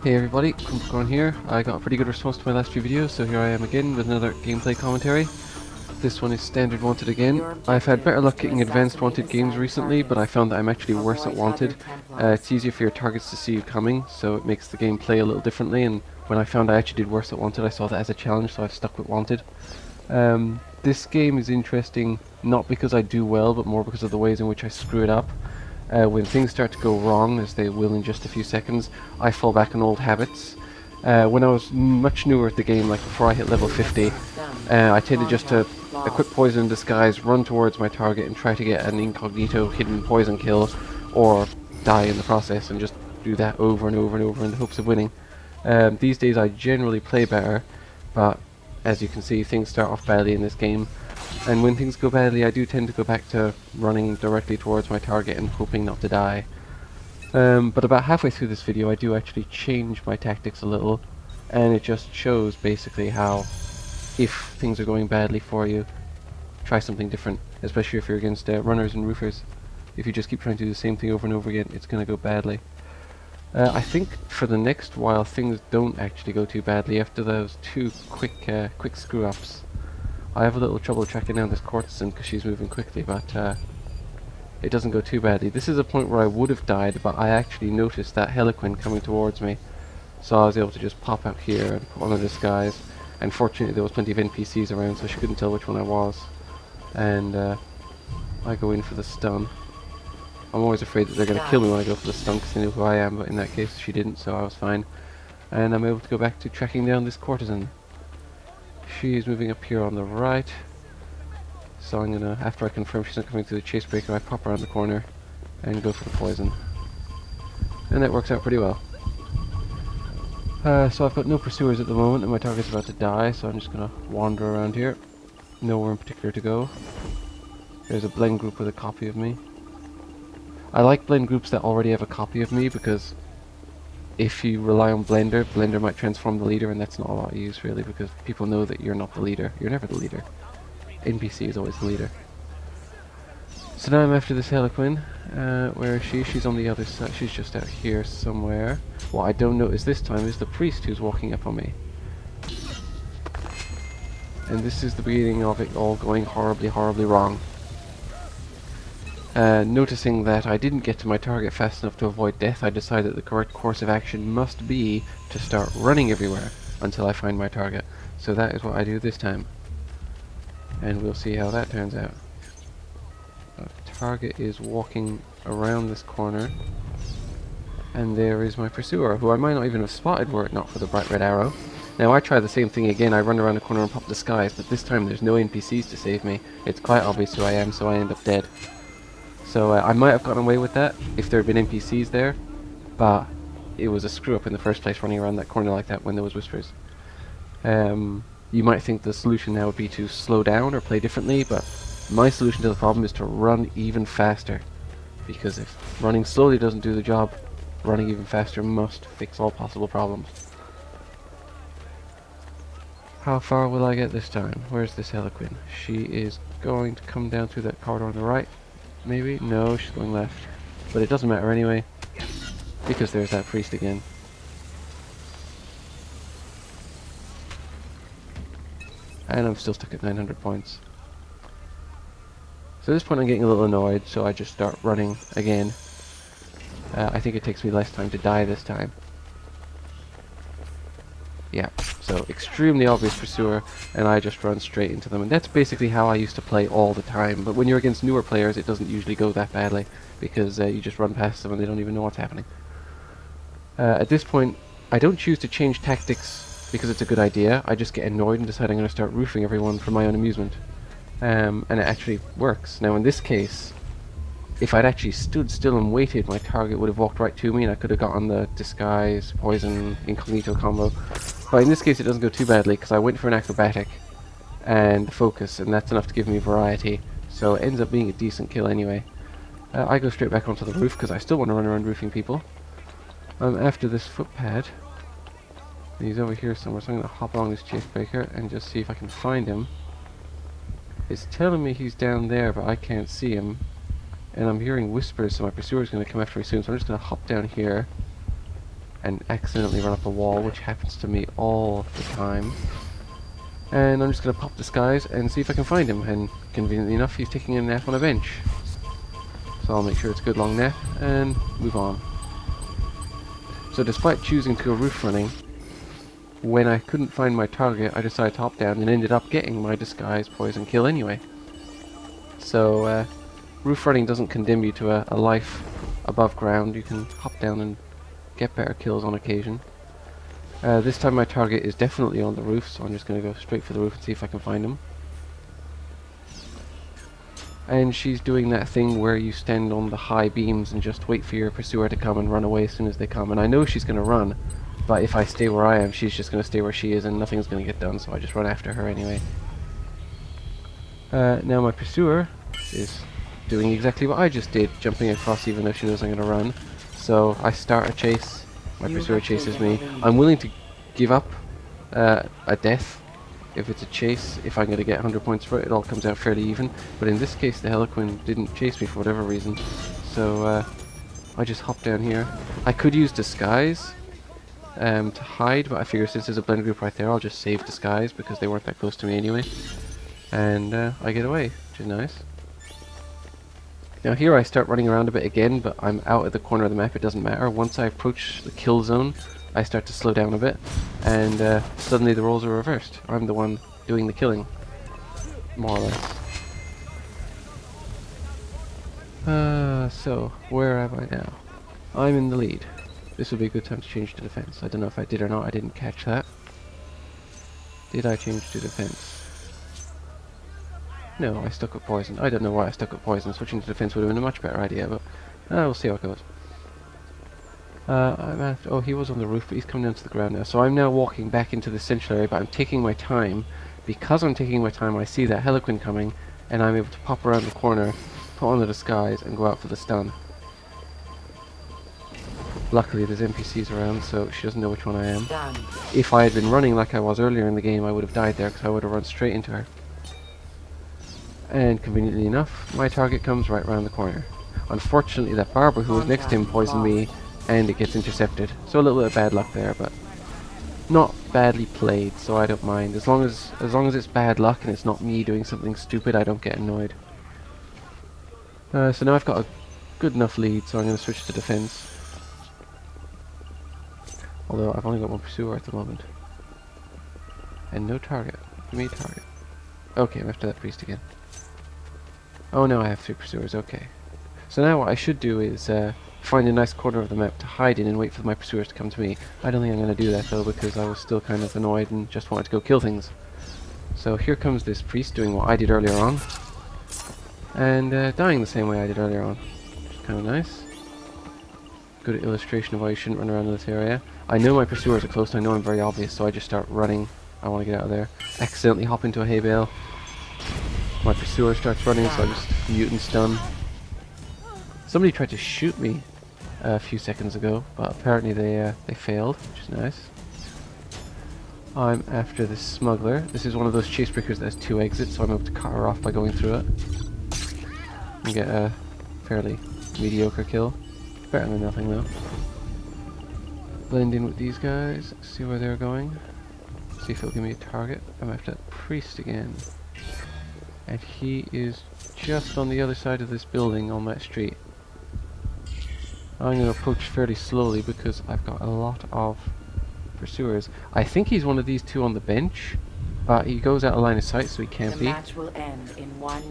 Hey everybody, Kumbakorn here. I got a pretty good response to my last few videos, so here I am again with another gameplay commentary. This one is Standard Wanted again. I've had better luck getting Advanced Wanted games recently, but I found that I'm actually worse at Wanted. It's easier for your targets to see you coming, so it makes the game play a little differently, and when I found I actually did worse at Wanted, I saw that as a challenge, so I've stuck with Wanted. This game is interesting, not because I do well, but more because of the ways in which I screw it up. When things start to go wrong, as they will in just a few seconds, I fall back on old habits. When I was much newer at the game, like before I hit level 50, I tended just to equip Poison in Disguise, run towards my target and try to get an incognito hidden poison kill, or die in the process, and just do that over and over and over in the hopes of winning. These days I generally play better, but as you can see, things start off badly in this game. And when things go badly, I do tend to go back to running directly towards my target and hoping not to die. But about halfway through this video, I do actually change my tactics a little, and it just shows basically how, if things are going badly for you, try something different, especially if you're against runners and roofers. If you just keep trying to do the same thing over and over again, it's going to go badly. I think for the next while, things don't actually go too badly after those two quick screw-ups. I have a little trouble tracking down this courtesan because she's moving quickly, but it doesn't go too badly. This is a point where I would have died, but I actually noticed that Heliquin coming towards me, so I was able to just pop out here and put on a disguise. And fortunately there was plenty of NPCs around, so she couldn't tell which one I was. And I go in for the stun. I'm always afraid that they're going to kill me when I go for the stun because they know who I am, but in that case she didn't, so I was fine. And I'm able to go back to tracking down this courtesan. She is moving up here on the right, so I'm gonna, after I confirm she's not coming through the chase breaker, I pop around the corner and go for the poison. And that works out pretty well. So I've got no pursuers at the moment, and my target's about to die, so I'm just gonna wander around here. Nowhere in particular to go. There's a blend group with a copy of me. I like blend groups that already have a copy of me, because if you rely on Blender might transform the leader, and that's not a lot of use really, because people know that you're not the leader. You're never the leader. NPC is always the leader. So now I'm after this Heliquin. Where is she? She's on the other side. She's just out here somewhere. What I don't notice this time is the priest who's walking up on me. And this is the beginning of it all going horribly, horribly wrong. Noticing that I didn't get to my target fast enough to avoid death, I decided the correct course of action must be to start running everywhere until I find my target. So that is what I do this time. And we'll see how that turns out. The target is walking around this corner, and there is my pursuer, who I might not even have spotted were it not for the bright red arrow. Now I try the same thing again, I run around the corner and pop disguise, but this time there's no NPCs to save me. It's quite obvious who I am, so I end up dead. So I might have gotten away with that if there had been NPCs there, but it was a screw up in the first place running around that corner like that when there was whispers. You might think the solution now would be to slow down or play differently, but my solution to the problem is to run even faster. Because if running slowly doesn't do the job, running even faster must fix all possible problems. How far will I get this time? Where's this Heliquin? She is going to come down through that corridor on the right. Maybe? No, she's going left. But it doesn't matter anyway, because there's that priest again. And I'm still stuck at 900 points. So at this point I'm getting a little annoyed, so I just start running again. I think it takes me less time to die this time. Yeah, so extremely obvious pursuer, and I just run straight into them. And that's basically how I used to play all the time. But when you're against newer players, it doesn't usually go that badly, because you just run past them and they don't even know what's happening. At this point, I don't choose to change tactics because it's a good idea. I just get annoyed and decide I'm going to start roofing everyone for my own amusement. And it actually works. Now in this case, if I'd actually stood still and waited, my target would have walked right to me and I could have gotten the disguise, poison, incognito combo. But in this case it doesn't go too badly because I went for an acrobatic and focus, and that's enough to give me variety. So it ends up being a decent kill anyway. I go straight back onto the roof because I still want to run around roofing people. After this footpad. He's over here somewhere, so I'm going to hop along this chase breaker and just see if I can find him. It's telling me he's down there, but I can't see him. And I'm hearing whispers, so my pursuer's going to come after me soon, so I'm just going to hop down here and accidentally run up a wall, which happens to me all the time. And I'm just going to pop disguise and see if I can find him, and conveniently enough he's taking a nap on a bench. So I'll make sure it's a good long nap and move on. So despite choosing to go roof running, when I couldn't find my target I decided to hop down and ended up getting my disguise poison kill anyway. So roof running doesn't condemn you to a life above ground. You can hop down and get better kills on occasion. This time my target is definitely on the roof, so I'm just going to go straight for the roof and see if I can find him. And she's doing that thing where you stand on the high beams and just wait for your pursuer to come and run away as soon as they come. And I know she's going to run, but if I stay where I am, she's just going to stay where she is and nothing's going to get done, so I just run after her anyway. Now my pursuer is doing exactly what I just did, jumping across even though she knows I'm going to run. So I start a chase, my pursuer chases me. I'm willing to give up a death if it's a chase, if I'm going to get 100 points for it. It all comes out fairly even, but in this case the Harlequin didn't chase me for whatever reason, so I just hop down here. I could use disguise to hide, but I figure since there's a blend group right there I'll just save disguise because they weren't that close to me anyway, and I get away, which is nice. Now here I start running around a bit again, but I'm out at the corner of the map. It doesn't matter. Once I approach the kill zone I start to slow down a bit, and suddenly the roles are reversed. I'm the one doing the killing, more or less. So, where am I now? I'm in the lead. This would be a good time to change to defense. I don't know if I did or not, I didn't catch that. Did I change to defense? No, I stuck with poison. I don't know why I stuck with poison. Switching to defense would have been a much better idea, but we'll see how it goes. I'm after, oh, he was on the roof, but he's coming down to the ground now. So I'm now walking back into the central area, but I'm taking my time. Because I'm taking my time, I see that Harlequin coming, and I'm able to pop around the corner, put on the disguise, and go out for the stun. Luckily, there's NPCs around, so she doesn't know which one I am. If I had been running like I was earlier in the game, I would have died there, because I would have run straight into her. And conveniently enough, my target comes right around the corner. Unfortunately, that barber who was next to him poisoned me, and it gets intercepted. So a little bit of bad luck there, but not badly played, so I don't mind. As long as it's bad luck and it's not me doing something stupid, I don't get annoyed. So now I've got a good enough lead, so I'm going to switch to defense. Although I've only got one pursuer at the moment. And no target. Give me a target. Okay, I'm after that priest again. Oh no, I have 3 pursuers, okay. So now what I should do is find a nice corner of the map to hide in and wait for my pursuers to come to me. I don't think I'm going to do that though, because I was still kind of annoyed and just wanted to go kill things. So here comes this priest doing what I did earlier on, and dying the same way I did earlier on, which is kind of nice. Good illustration of why you shouldn't run around in this area. I know my pursuers are close, I know I'm very obvious, so I just start running. I want to get out of there. Accidentally hop into a hay bale. My pursuer starts running, so I just mute and stun. Somebody tried to shoot me a few seconds ago, but apparently they failed, which is nice. I'm after this smuggler. This is one of those chase breakers that has 2 exits, so I'm able to cut her off by going through it and get a fairly mediocre kill. Better than nothing though. Blend in with these guys, see where they're going. See if it'll give me a target. I'm after that priest again. And he is just on the other side of this building on that street. I'm going to approach fairly slowly because I've got a lot of pursuers. I think he's one of these 2 on the bench, but he goes out of line of sight, so he can't be.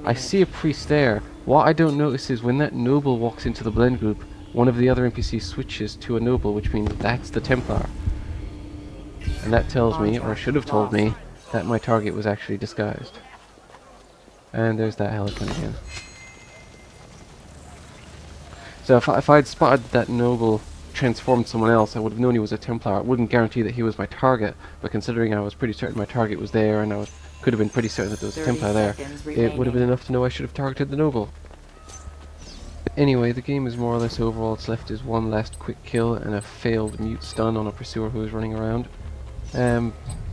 I see a priest there. What I don't notice is when that noble walks into the blend group, one of the other NPCs switches to a noble, which means that's the Templar. And that tells me, or should have told me, that my target was actually disguised. And there's that Harlequin again. So if I'd spotted that noble transformed someone else, I would have known he was a Templar. It wouldn't guarantee that he was my target, but considering I was pretty certain my target was there, and I could have been pretty certain that there was a Templar there, it would have been enough to know I should have targeted the noble. Anyway, the game is more or less over. All that's left is one last quick kill and a failed mute stun on a pursuer who was running around.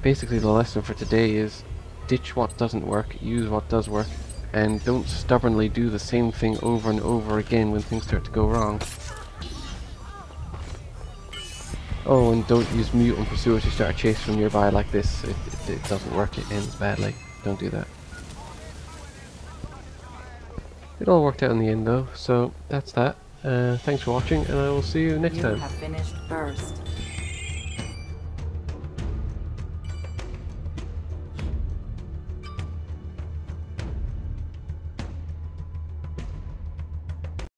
Basically the lesson for today is ditch what doesn't work, use what does work, and don't stubbornly do the same thing over and over again when things start to go wrong. Oh, and don't use mute on pursuers who start a chase from nearby like this. It doesn't work, it ends badly. Don't do that. It all worked out in the end though, so that's that. Thanks for watching, and I will see you next time. You have finished first.